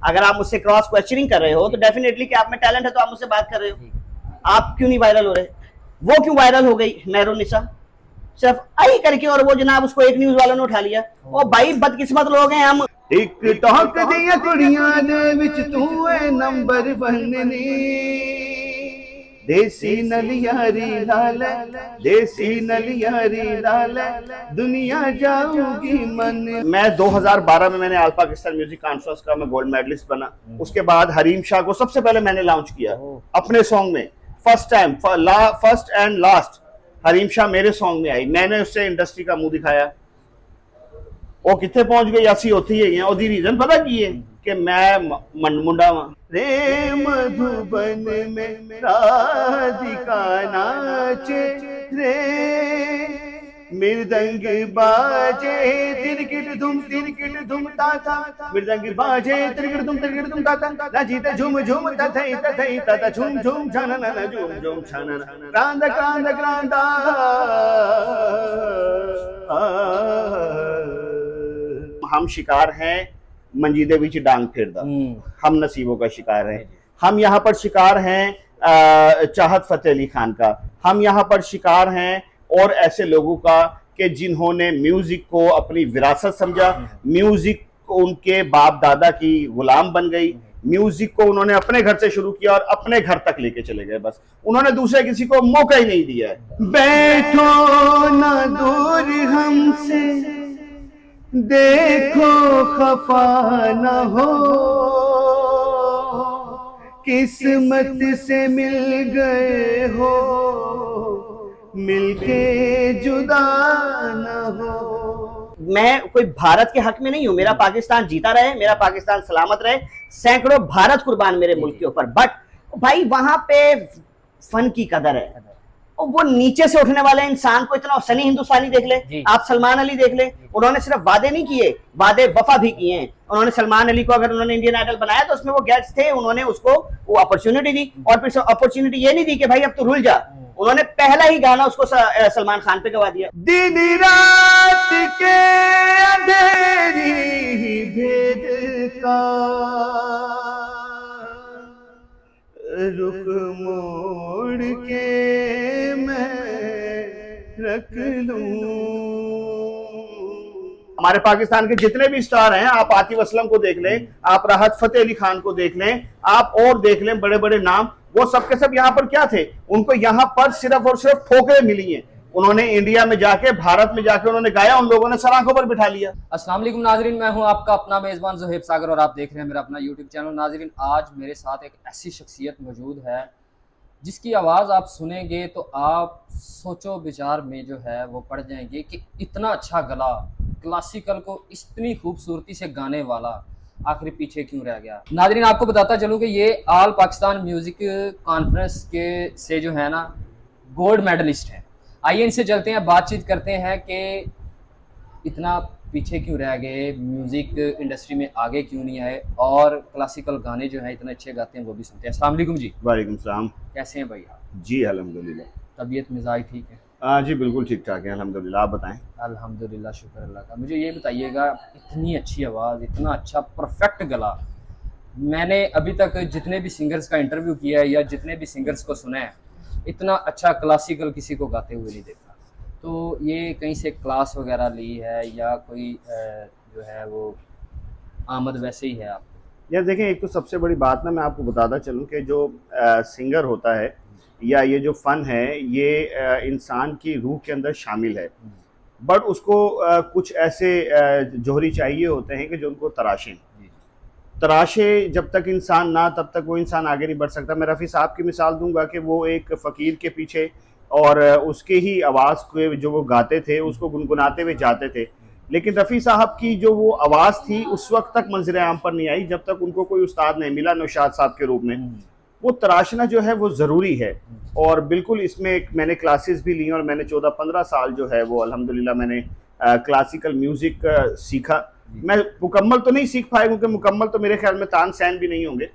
अगर आप मुझसे क्रॉस क्वेश्चनिंग कर रहे हो तो डेफिनेटली कि आप में टैलेंट है, तो आप मुझसे बात कर रहे हो। आप क्यों नहीं वायरल हो रहे? वो क्यों वायरल हो गई मेहरुन्निसा, सिर्फ आई करके, और वो जनाब उसको एक न्यूज वालों ने उठा लिया। ओ भाई बदकिस्मत लोग हैं हम। टिकटॉक दिया कुड़ियां दे विच तू है नंबर 1 नी, देसी नलियारी लाल, देसी नलियारी लाल, दुनिया जाऊंगी मन। मैं 2012 में मैंने ऑल पाकिस्तान म्यूजिक कॉन्फ्रेंस का मैं गोल्ड मेडलिस्ट बना। उसके बाद हरीम शाह को सबसे पहले मैंने लॉन्च किया अपने सॉन्ग में, first time, first and last Hareem Shah मेरे सॉन्ग में आई। मैंने उससे इंडस्ट्री का मुंह दिखाया। वो कितने पहुंच गई ऐसी होती है। ओदी रीजन पता की है कि मैं मुंडा वा रे मधुबन में राधिका नाचे रे, मृदंग बाजे तिरकिट धुम ताता, मृदंग बाजे तिरकिट धुम ताता, नाचीते झूम झूम तथई तथई तथा झूम झूम छनन झूम झूम छनन, क्रांद क्रांद क्रांदा। हम शिकार हैं मंजीदे विच डांग फिरदा, हम नसीबों का शिकार हैं। हम यहाँ पर शिकार हैं चाहत फतेह अली खान का, हम यहाँ पर शिकार हैं और ऐसे लोगों का कि जिन्होंने म्यूजिक को अपनी विरासत समझा, म्यूजिक उनके बाप दादा की गुलाम बन गई, म्यूजिक को उन्होंने अपने घर से शुरू किया और अपने घर तक लेके चले गए। बस उन्होंने दूसरे किसी को मौका ही नहीं दिया है। बैठो ना दूर हमसे, देखो खफा न हो, किस्मत से मिल गए हो, मिलके जुदा न हो। मैं कोई भारत के हक में नहीं हूं, मेरा पाकिस्तान जीता रहे, मेरा पाकिस्तान सलामत रहे, सैकड़ों भारत कुर्बान मेरे मुल्क के ऊपर। बट भाई वहां पे फन की कदर है। और वो नीचे से उठने वाले इंसान को इतना, सनी हिंदुस्तानी देख ले, आप सलमान अली देख ले, उन्होंने सिर्फ वादे नहीं किए, वादे वफा भी किए हैं। उन्होंने सलमान अली को अगर उन्होंने इंडियन आइडल बनाया तो उसमें वो गेट्स थे, उन्होंने उसको वो अपॉर्चुनिटी दी। और फिर अपॉर्चुनिटी ये नहीं दी कि भाई अब तो रुल जा, उन्होंने पहला ही गाना उसको सलमान खान पे गवा दिया। दिन रात के अंधेरी भेद का रुख मोड़ के मैं रख लूं। हमारे पाकिस्तान के जितने भी स्टार हैं, आप आतिफ असलम को देख लें, आप राहत फतेह अली खान को देख लें, आप और देख लें बड़े बड़े नाम, वो सबके सब यहाँ पर क्या थे? उनको यहाँ पर सिर्फ और सिर्फ ठोकरें मिली हैं। उन्होंने इंडिया में जाके, भारत में जाके उन्होंने गाया, उन लोगों ने सर आंखों पर बिठा लिया। अस्सलाम वालेकुम नाजरीन, मैं हूं आपका अपना मेजबान ज़ुहैब सागर और आप देख रहे हैं मेरा अपना यूट्यूब चैनल। नाजरीन, आज मेरे साथ एक ऐसी शख्सियत मौजूद है जिसकी आवाज़ आप सुनेंगे तो आप सोचो विचार में जो है वो पड़ जाएंगे कि इतना अच्छा गला, क्लासिकल को इतनी खूबसूरती से गाने वाला आखिर पीछे क्यों रह गया। नाजरीन, आपको बताता चलूँ कि ये ऑल पाकिस्तान म्यूज़िक कॉन्फ्रेंस के से जो है ना गोल्ड मेडलिस्ट है। आइए इनसे चलते हैं, बातचीत करते हैं कि इतना पीछे क्यों रह गए, म्यूज़िक इंडस्ट्री में आगे क्यों नहीं आए, और क्लासिकल गाने जो हैं इतने अच्छे गाते हैं वो भी सुनते हैं। अस्सलाम वालेकुम जी। वालेकुम सलाम। कैसे हैं भाई आप? जी अल्हम्दुलिल्लाह। तबीयत मिजाज ठीक है? जी बिल्कुल ठीक ठाक है अल्हम्दुलिल्लाह। आप बताएं। अल्हम्दुलिल्लाह, शुक्र अल्लाह का। मुझे ये बताइएगा, इतनी अच्छी आवाज़, इतना अच्छा परफेक्ट गला, मैंने अभी तक जितने भी सिंगर्स का इंटरव्यू किया है या जितने भी सिंगर्स को सुना है, इतना अच्छा क्लासिकल किसी को गाते हुए नहीं देखा। तो ये कहीं से क्लास वगैरह ली है या कोई जो है वो आमद वैसे ही है आप? यार देखें, एक तो सबसे बड़ी बात ना मैं आपको बताता चलूँ कि जो सिंगर होता है या ये जो फ़न है, ये इंसान की रूह के अंदर शामिल है। बट उसको कुछ ऐसे जौहरी चाहिए होते हैं कि जो उनको तराशे जब तक इंसान ना, तब तक वो इंसान आगे नहीं बढ़ सकता। मैं रफ़ी साहब की मिसाल दूंगा कि वो एक फ़कीर के पीछे और उसके ही आवाज़ को जो वो गाते थे उसको गुनगुनाते हुए जाते थे, लेकिन रफ़ी साहब की जो वो आवाज़ थी उस वक्त तक मंज़िल आम पर नहीं आई जब तक उनको कोई उस्ताद नहीं मिला नौशाद साहब के रूप में। वो तराशना जो है वो ज़रूरी है, और बिल्कुल इसमें मैंने क्लासेस भी ली और मैंने 14-15 साल जो है वो अल्हम्दुलिल्लाह मैंने क्लासिकल म्यूज़िक सीखा। मैं मुकम्मल तो नहीं सीख पाया क्योंकि मुकम्मल तो मेरे ख्याल में तानसेन भी नहीं होंगे,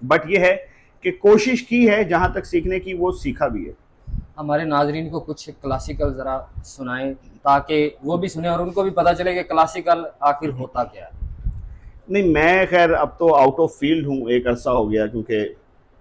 बट ये है कि कोशिश की है जहाँ तक सीखने की, वो सीखा भी है। हमारे नाजरीन को कुछ क्लासिकल ज़रा सुनाएं ताकि वो भी सुने और उनको भी पता चले कि क्लासिकल आखिर होता क्या है। नहीं, मैं खैर अब तो आउट ऑफ फील्ड हूँ, एक अरसा हो गया, क्योंकि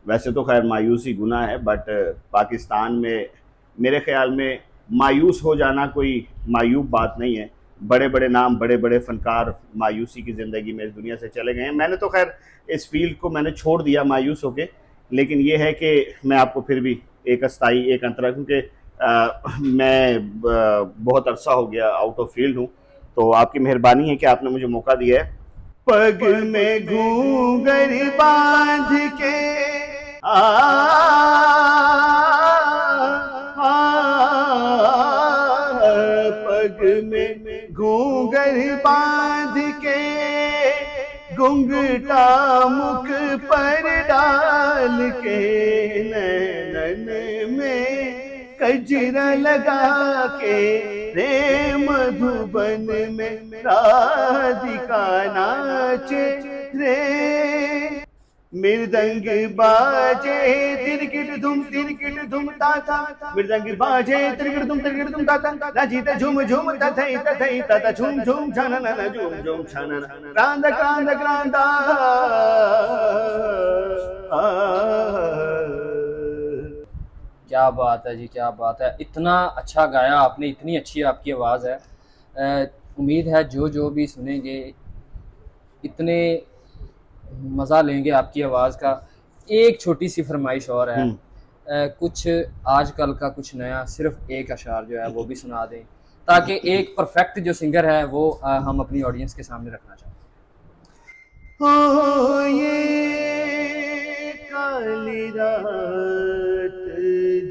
वैसे तो खैर मायूसी गुनाह है, बट पाकिस्तान में मेरे ख्याल में मायूस हो जाना कोई मायूब बात नहीं है। बड़े बड़े नाम, बड़े बड़े फनकार मायूसी की ज़िंदगी में इस दुनिया से चले गए हैं। मैंने तो खैर इस फील्ड को मैंने छोड़ दिया मायूस होके, लेकिन ये है कि मैं आपको फिर भी एक अस्थाई, एक अंतरा, क्योंकि मैं बहुत अरसा हो गया आउट ऑफ फील्ड हूँ, तो आपकी मेहरबानी है कि आपने मुझे मौका दिया है। पग में घूंघर बांध के पग में घूंघर बांध के घुंघटा मुख पर डाल के नैनन में कजरा लगा के रे मधुबन में राधिका नाचे रे। मृदंग बाजे तिरकिट धुम ताता, मृदंग बाजे तिरकिट धुम ताता, नाचीते झुम झुम तथई तथई तथा झुम झुम छनन झुम झुम छनन क्रांत क्रांत क्रांता। क्या बात है जी, क्या बात है। इतना अच्छा गाया आपने, इतनी अच्छी आपकी आवाज़ है। उम्मीद है जो भी सुनेंगे इतने मज़ा लेंगे आपकी आवाज़ का। एक छोटी सी फरमाइश और है, कुछ आजकल का कुछ नया सिर्फ एक अशार जो है वो भी सुना दें, ताकि एक परफेक्ट जो सिंगर है वो हम अपनी ऑडियंस के सामने रखना चाहते हैं। हो ये काली रात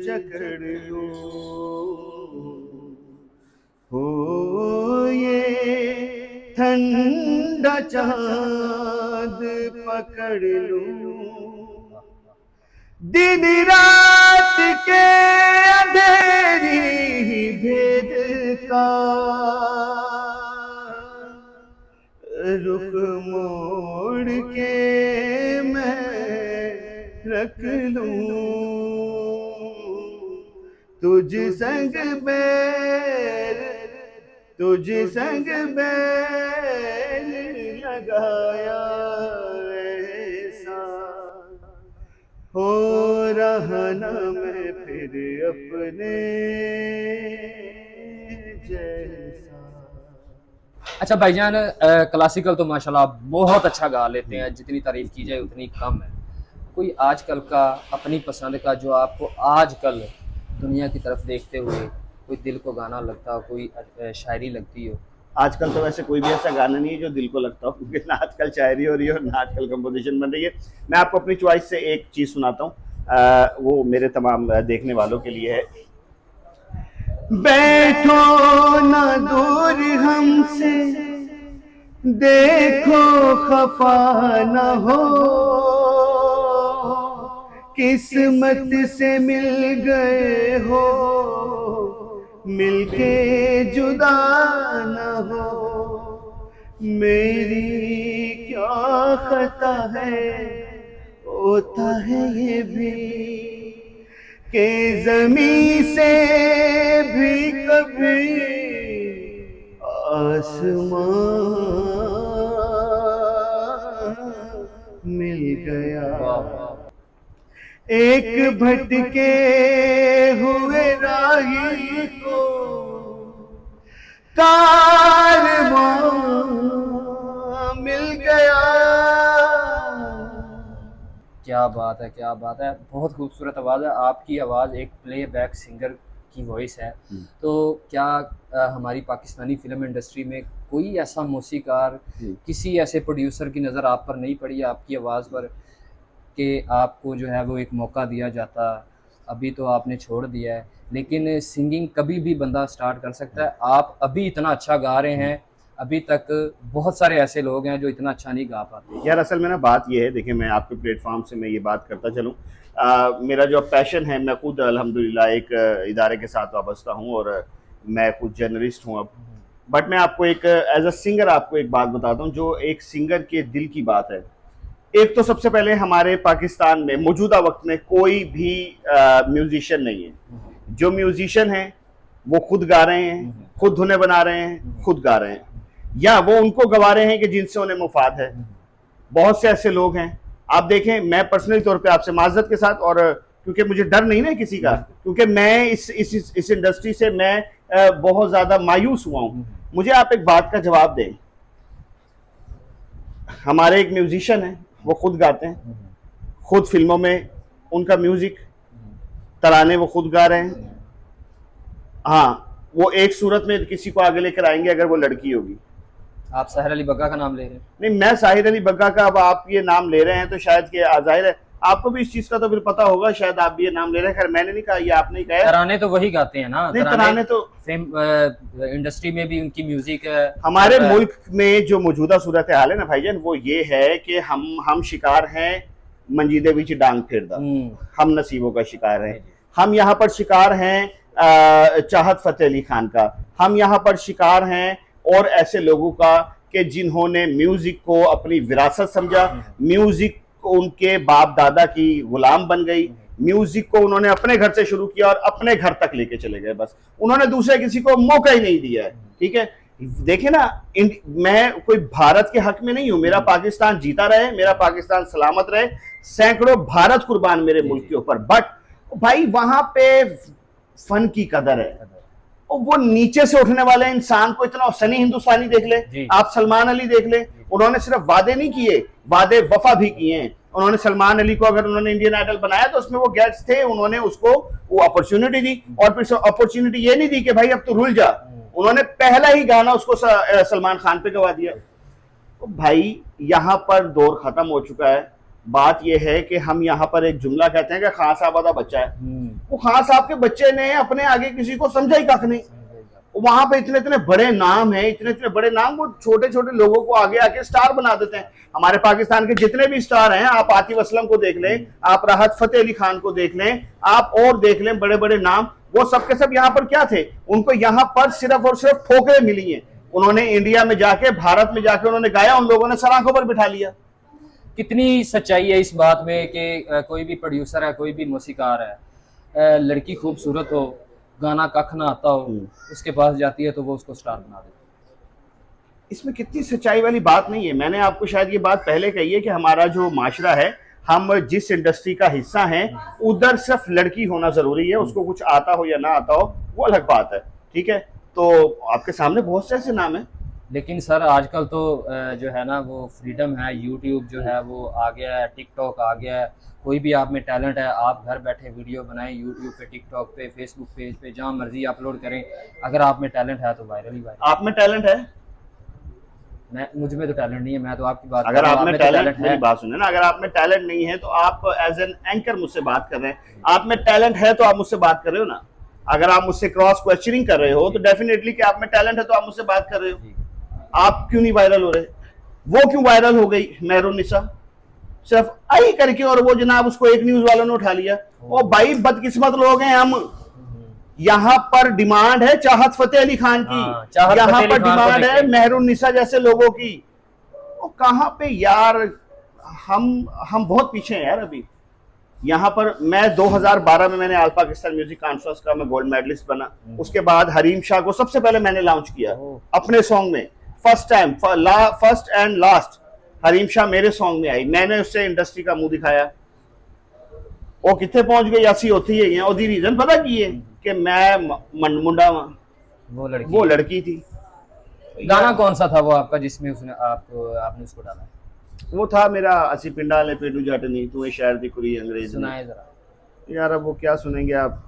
जकड़ लो, हो ये ठंडा चाँद पकड़ लो, दिन रात के अंधेरी भेद का रुख मोड़ के मैं रख लूं, तुझ संग बैर लगाया ऐसा हो रहा न मैं फिर अपने जैसा। अच्छा भाईजान, क्लासिकल तो माशाल्लाह बहुत अच्छा गा लेते हैं, जितनी तारीफ की जाए उतनी कम है। कोई आजकल का अपनी पसंद का जो आपको आजकल दुनिया की तरफ देखते हुए कोई दिल को गाना लगता हो, कोई शायरी लगती हो? आजकल तो वैसे कोई भी ऐसा गाना नहीं है जो दिल को लगता हो, क्योंकि ना आजकल शायरी हो रही है और ना आजकल कंपोजिशन बन रही है। मैं आपको अपनी चॉइस से एक चीज़ सुनाता हूँ, वो मेरे तमाम देखने वालों के लिए है। बैठो ना दूर हमसे, देखो खफा न हो, किस्मत से मिल गए हो, मिलके जुदा न हो। मेरी क्या खता है, होता है ये भी कि ज़मीं से भी कभी आसमां मिल गया। एक भटके हुए राही को कारवां मिल गया। क्या बात है, क्या बात है। बहुत खूबसूरत आवाज़ है आपकी। आवाज़ एक प्लेबैक सिंगर की वॉइस है। तो क्या हमारी पाकिस्तानी फिल्म इंडस्ट्री में कोई ऐसा मौसीकार, किसी ऐसे प्रोड्यूसर की नज़र आप पर नहीं पड़ी आपकी आवाज़ पर कि आपको जो है वो एक मौका दिया जाता? अभी तो आपने छोड़ दिया है, लेकिन सिंगिंग कभी भी बंदा स्टार्ट कर सकता है। आप अभी इतना अच्छा गा रहे हैं, अभी तक बहुत सारे ऐसे लोग हैं जो इतना अच्छा नहीं गा पाते। यार असल में ना बात ये है, देखिए मैं आपके प्लेटफॉर्म से मैं ये बात करता चलूँ, मेरा जो पैशन है, मैं खुद अल्हम्दुलिल्लाह एक इदारे के साथ वाबस्ता हूँ और मैं खुद जर्नलिस्ट हूँ अब। बट मैं आपको एक एज अ सिंगर आपको एक बात बताता हूँ जो एक सिंगर के दिल की बात है। एक तो सबसे पहले हमारे पाकिस्तान में मौजूदा वक्त में कोई भी म्यूजिशियन नहीं है। जो म्यूजिशियन हैं वो खुद गा रहे हैं, खुद धुनें बना रहे हैं, खुद गा रहे हैं। या वो उनको गवा रहे हैं कि जिनसे उन्हें मुफाद है। बहुत से ऐसे लोग हैं, आप देखें, मैं पर्सनली तौर पे आपसे माजरत के साथ, और क्योंकि मुझे डर नहीं ना किसी का, क्योंकि मैं इस इंडस्ट्री से मैं बहुत ज्यादा मायूस हुआ हूं। मुझे आप एक बात का जवाब दें, हमारे एक म्यूजिशियन है, वो खुद गाते हैं, खुद फिल्मों में उनका म्यूजिक, तराने वो खुद गा रहे हैं। हाँ, वो एक सूरत में किसी को आगे लेकर आएंगे अगर वो लड़की होगी। आप साहिर अली बग्गा का नाम ले रहे हैं? नहीं, मैं साहिर अली बग्गा का, अब आप ये नाम ले रहे हैं तो शायद कि जाहिर है आपको भी इस चीज का तो फिर पता होगा, शायद आप भी ये नाम ले रहे हैं। खैर मैंने नहीं कहा, ये आपने ही कहा। तराने तो वही गाते हैं ना, नहीं, तराने तो इंडस्ट्री में भी उनकी म्यूजिक है। हमारे मुल्क में जो मौजूदा सूरत हाल है ना भाईजान, वो ये है कि हम शिकार हैं मंजीदे विच डांग फिरदा, हम नसीबों का शिकार हैं। हम यहाँ पर शिकार हैं चाहत फतेह अली खान का, हम यहाँ पर शिकार हैं और ऐसे लोगों का कि जिन्होंने म्यूजिक को अपनी विरासत समझा, म्यूजिक उनके बाप दादा की गुलाम बन गई, म्यूजिक को उन्होंने अपने घर से शुरू किया और अपने घर तक लेके चले गए, बस उन्होंने दूसरे किसी को मौका ही नहीं दिया है। ठीक है, देखिए ना, मैं कोई भारत के हक में नहीं हूं, मेरा पाकिस्तान जीता रहे, मेरा पाकिस्तान सलामत रहे, सैकड़ों भारत कुर्बान मेरे मुल्क के ऊपर, बट भाई वहां पे फन की कदर है। और वो नीचे से उठने वाले इंसान को इतना, सनी हिंदुस्तानी देख ले, आप सलमान अली देख ले, उन्होंने सिर्फ वादे नहीं किए, वादे वफा भी किए हैं। उन्होंने सलमान अली को, अगर उन्होंने इंडियन आइडल बनाया तो उसमें वो गेस्ट थे, उन्होंने उसको वो अपॉर्चुनिटी दी, और फिर अपॉर्चुनिटी ये नहीं दी कि भाई अब तो रुल जा, उन्होंने पहला ही गाना उसको सलमान खान पे गवा दिया। तो भाई यहाँ पर दौर खत्म हो चुका है। बात यह है कि हम यहाँ पर एक जुमला कहते हैं कि खान साहब का बच्चा है, वो खान साहब के बच्चे ने अपने आगे किसी को समझा ही कख नहीं। वहां पे इतने इतने बड़े नाम हैं, इतने इतने बड़े नाम, वो छोटे छोटे लोगों को आगे आके स्टार बना देते हैं। हमारे पाकिस्तान के जितने भी स्टार हैं, आप आतिफ असलम को देख लें, आप राहत फतेह अली खान को देख लें, आप और देख लें बड़े बड़े नाम, वो सब के सब यहाँ पर क्या थे, उनको यहाँ पर सिर्फ और सिर्फ ठोकरें मिली हैं। उन्होंने इंडिया में जाके, भारत में जाके उन्होंने गाया, उन लोगों ने सर आंखों पर बिठा लिया। कितनी सच्चाई है इस बात में कि कोई भी प्रोड्यूसर है, कोई भी मौसीकार है, लड़की खूबसूरत हो, गाना कख ना आता हो, उसके पास जाती है तो वो उसको स्टार बना देती है। इसमें कितनी सच्चाई वाली बात नहीं है। मैंने आपको शायद ये बात पहले कही है कि हमारा जो माशरा है, हम जिस इंडस्ट्री का हिस्सा हैं, उधर सिर्फ लड़की होना जरूरी है, उसको कुछ आता हो या ना आता हो वो अलग बात है। ठीक है, तो आपके सामने बहुत से ऐसे नाम हैं। लेकिन सर आजकल तो जो है ना वो फ्रीडम है, यूट्यूब जो है वो आ गया है, टिकटॉक आ गया है, कोई भी आप में टैलेंट है, आप घर बैठे वीडियो बनाएं, यूट्यूब पे, टिकटॉक पे, फेसबुक पेज पे, जहाँ मर्जी अपलोड करें। अगर आप में टैलेंट है तो वायरल ही वायरल। आप में टैलेंट है? मुझ में तो टैलेंट नहीं है, मैं तो आपकी बात अगर आप में टैलेंट, मेरी है। बात सुने ना, अगर आप में टैलेंट नहीं है तो आप एज एन एंकर मुझसे बात कर रहे हैं। आप में टैलेंट है तो आप मुझसे बात कर रहे हो ना। अगर आप मुझसे क्रॉस क्वेश्चनिंग कर रहे हो तो डेफिनेटली कि आप में टैलेंट है तो आप मुझसे बात कर रहे हो। आप क्यों नहीं वायरल हो रहे? वो क्यों वायरल हो गई मेहरुन्निसा? सिर्फ आई करके, और वो जनाब उसको एक न्यूज वालों ने उठा लिया। ओ भाई बदकिस्मत लोग हैं हम। यहाँ पर डिमांड है चाहत फतेह अली खान की, यहाँ पर डिमांड है मेहरुन्निसा जैसे लोगों की। और कहाँ पे यार, हम बहुत पीछे हैं यार अभी। यहाँ पर मैं 2012 में मैंने ऑल पाकिस्तान म्यूजिक कॉन्फ्रेंस का मैं गोल्ड मेडलिस्ट बना। उसके बाद हरीम शाह को सबसे पहले मैंने लॉन्च किया अपने सॉन्ग में, first time, first and last Hareem Shah मेरे सॉन्ग में आई। मैंने उससे इंडस्ट्री का मुंह दिखाया। वो कितने पहुंच गई ऐसी होती है। ओदी रीजन पता की है कि मैं मुंडा वो लड़की थी। गाना कौन सा था वो आपका जिसमें उसने आपने उसको डाला? वो था मेरा असी पिंडा ले पेडू जटनी तू शहर दी कुड़ी अंग्रेज। सुनाए जरा यार। अब वो क्या सुनेंगे आप?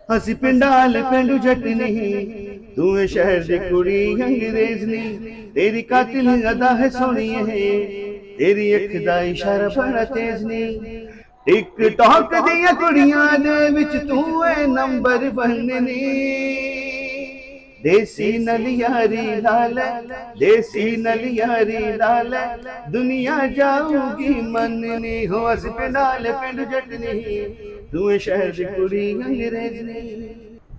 हसी पिंडा ले पेडू जटनी तू शहर दी कुड़ी अंग्रेज नी, तेरी कातिल अदा है सोनी है, तेरी अख दा इशारा बड़ा तेज नी, टिकटॉक दियां कुड़ियां दे विच तू है नंबर 1 नी, देसी नलियारी लाल, देसी नलियारी लाल, दुनिया जाऊंगी मननी हो अस पिंडाल पिंड जटनी तू शहर दी कुड़ी अंग्रेज ने।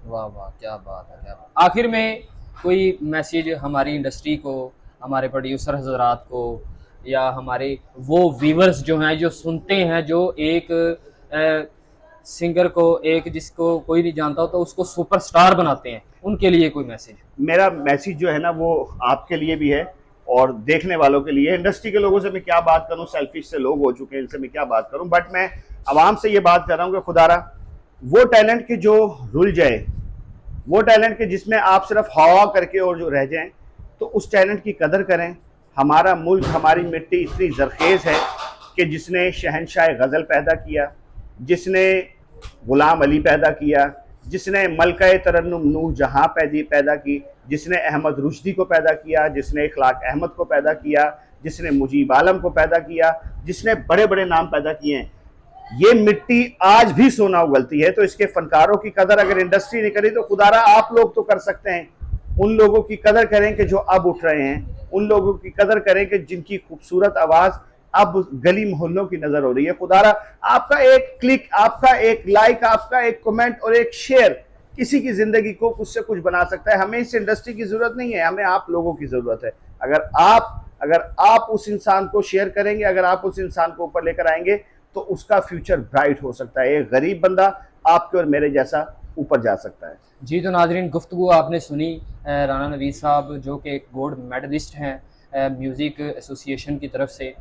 वाह वाह, क्या बात है, क्या बात। आखिर में कोई मैसेज हमारी इंडस्ट्री को, हमारे प्रोड्यूसर हजरात को, या हमारे वो व्यूअर्स जो हैं जो सुनते हैं, जो एक सिंगर को, एक जिसको कोई नहीं जानता हो तो उसको सुपरस्टार बनाते हैं, उनके लिए कोई मैसेज? मेरा मैसेज जो है ना वो आपके लिए भी है और देखने वालों के लिए। इंडस्ट्री के लोगों से मैं क्या बात करूं, सेल्फिश से लोग हो चुके हैं, इनसे मैं क्या बात करूं, बट मैं आवाम से ये बात कर रहा हूं कि खुदारा वो टैलेंट के जो रुल जाए, वो टैलेंट के जिसमें आप सिर्फ हवा करके और जो रह जाएं, तो उस टैलेंट की कदर करें। हमारा मुल्क, हमारी मिट्टी इतनी जरखेज़ है कि जिसने शहनशाह गज़ल पैदा किया, जिसने गुलाम अली पैदा किया, जिसने मलका तरन्नुम नूर जहाँ पैदा की, जिसने अहमद रुश्दी को पैदा किया, जिसने इखलाक अहमद को पैदा किया, जिसने मुजीब आलम को पैदा किया, जिसने बड़े बड़े नाम पैदा किए हैं, ये मिट्टी आज भी सोना उगलती है। तो इसके फनकारों की कदर अगर इंडस्ट्री नहीं करी तो खुदारा आप लोग तो कर सकते हैं। उन लोगों की कदर करें कि जो अब उठ रहे हैं, उन लोगों की कदर करें कि जिनकी खूबसूरत आवाज़ अब गली मोहल्लों की नजर हो रही है। खुदारा आपका एक क्लिक, आपका एक लाइक, आपका एक कमेंट और एक शेयर किसी की जिंदगी को कुछ से कुछ बना सकता है। हमें इस इंडस्ट्री की जरूरत नहीं है, हमें आप लोगों की जरूरत है। अगर आप उस इंसान को शेयर करेंगे, अगर आप उस इंसान को ऊपर लेकर आएंगे तो उसका फ्यूचर ब्राइट हो सकता है। एक गरीब बंदा आपके और मेरे जैसा ऊपर जा सकता है। जी तो नाजरीन, गुफ्तगू आपने सुनी राना नवीद साहब जो कि एक गोल्ड मेडलिस्ट हैं म्यूज़िक एसोसिएशन की तरफ से।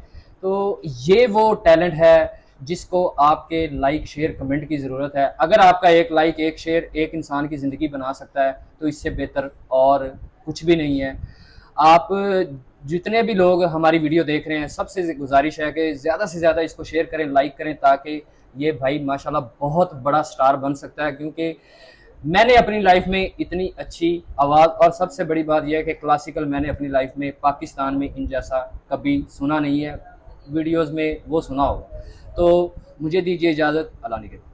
तो ये वो टैलेंट है जिसको आपके लाइक शेयर कमेंट की ज़रूरत है। अगर आपका एक लाइक एक शेयर एक इंसान की ज़िंदगी बना सकता है तो इससे बेहतर और कुछ भी नहीं है। आप जितने भी लोग हमारी वीडियो देख रहे हैं, सबसे गुजारिश है कि ज़्यादा से ज़्यादा इसको शेयर करें, लाइक करें, ताकि ये भाई माशाल्लाह बहुत बड़ा स्टार बन सकता है। क्योंकि मैंने अपनी लाइफ में इतनी अच्छी आवाज़, और सबसे बड़ी बात यह है कि क्लासिकल मैंने अपनी लाइफ में पाकिस्तान में इन जैसा कभी सुना नहीं है। वीडियोस में वो सुना होगा। तो मुझे दीजिए इजाज़त, अल्लाह निगहबान।